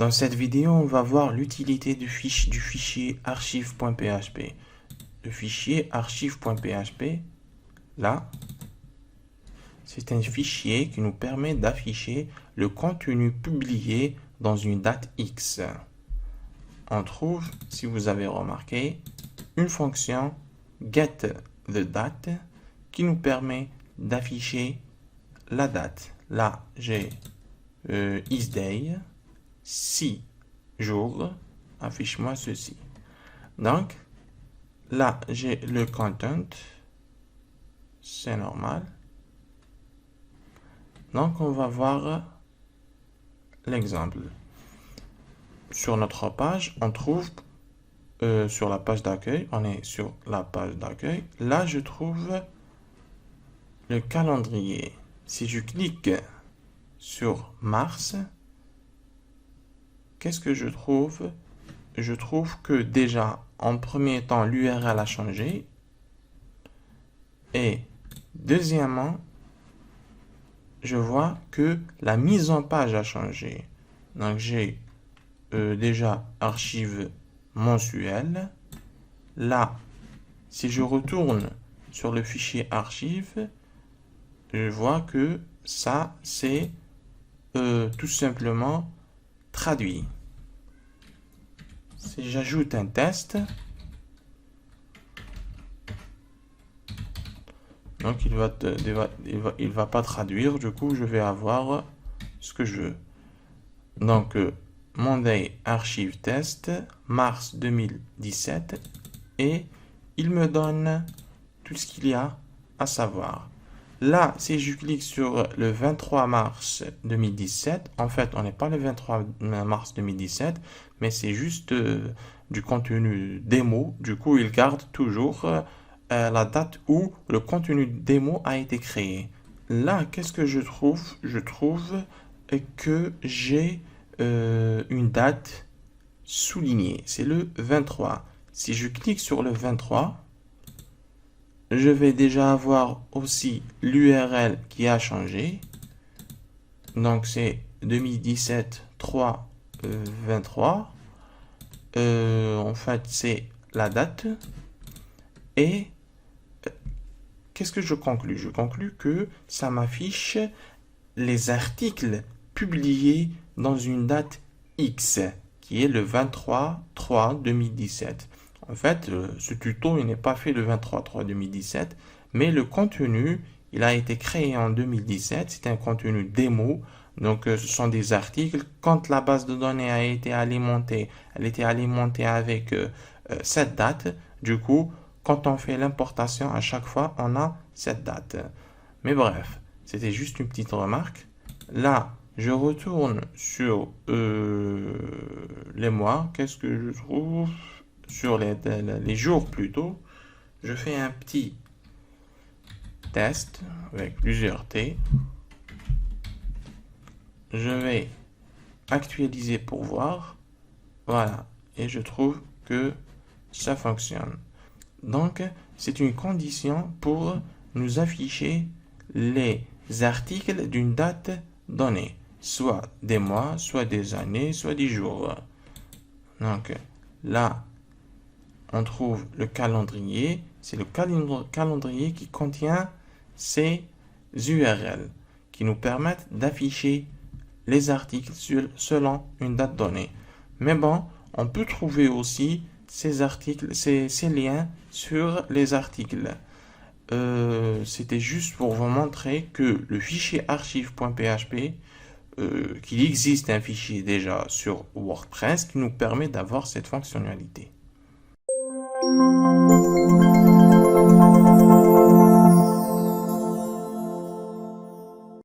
Dans cette vidéo, on va voir l'utilité du fichier archive.php. Le fichier archive.php, là, c'est un fichier qui nous permet d'afficher le contenu publié dans une date X. On trouve, si vous avez remarqué, une fonction getTheDate qui nous permet d'afficher la date. Là, j'ai isDay, 6 jours, affiche-moi ceci. Donc, là, j'ai le content, c'est normal. Donc, on va voir l'exemple. Sur notre page, on trouve, sur la page d'accueil, on est sur la page d'accueil. Là, je trouve le calendrier. Si je clique sur mars, qu'est-ce que je trouve? Je trouve que déjà, en premier temps, l'URL a changé. Et deuxièmement, je vois que la mise en page a changé. Donc, j'ai déjà archive mensuelle. Là, si je retourne sur le fichier archive, je vois que ça, c'est tout simplement traduit. Si j'ajoute un test, donc il va pas traduire, du coup je vais avoir ce que je veux. Donc Monday archive test, mars 2017, et il me donne tout ce qu'il y a à savoir. Là, si je clique sur le 23 mars 2017, en fait, on n'est pas le 23 mars 2017, mais c'est juste du contenu démo. Du coup, il garde toujours la date où le contenu démo a été créé. Là, qu'est-ce que je trouve? Je trouve que j'ai une date soulignée. C'est le 23. Si je clique sur le 23, je vais déjà avoir aussi l'URL qui a changé. Donc, c'est 2017 3 23. En fait, c'est la date. Et qu'est-ce que je conclus? Je conclus que ça m'affiche les articles publiés dans une date X, qui est le 23/3/2017. En fait, ce tuto, il n'est pas fait le 23/3/2017, mais le contenu, il a été créé en 2017. C'est un contenu démo. Donc, ce sont des articles. Quand la base de données a été alimentée, elle était alimentée avec cette date. Du coup, quand on fait l'importation, à chaque fois, on a cette date. Mais bref, c'était juste une petite remarque. Là, je retourne sur les mois. Qu'est-ce que je trouve? Sur les jours plutôt, je fais un petit test avec plusieurs T. Je vais actualiser pour voir. Voilà. Et je trouve que ça fonctionne. Donc, c'est une condition pour nous afficher les articles d'une date donnée. Soit des mois, soit des années, soit des jours. Donc, là, on trouve le calendrier. C'est le calendrier qui contient ces URL qui nous permettent d'afficher les articles selon une date donnée. Mais bon, on peut trouver aussi ces articles, ces liens sur les articles. C'était juste pour vous montrer que le fichier archive.php, qu'il existe un fichier déjà sur WordPress qui nous permet d'avoir cette fonctionnalité.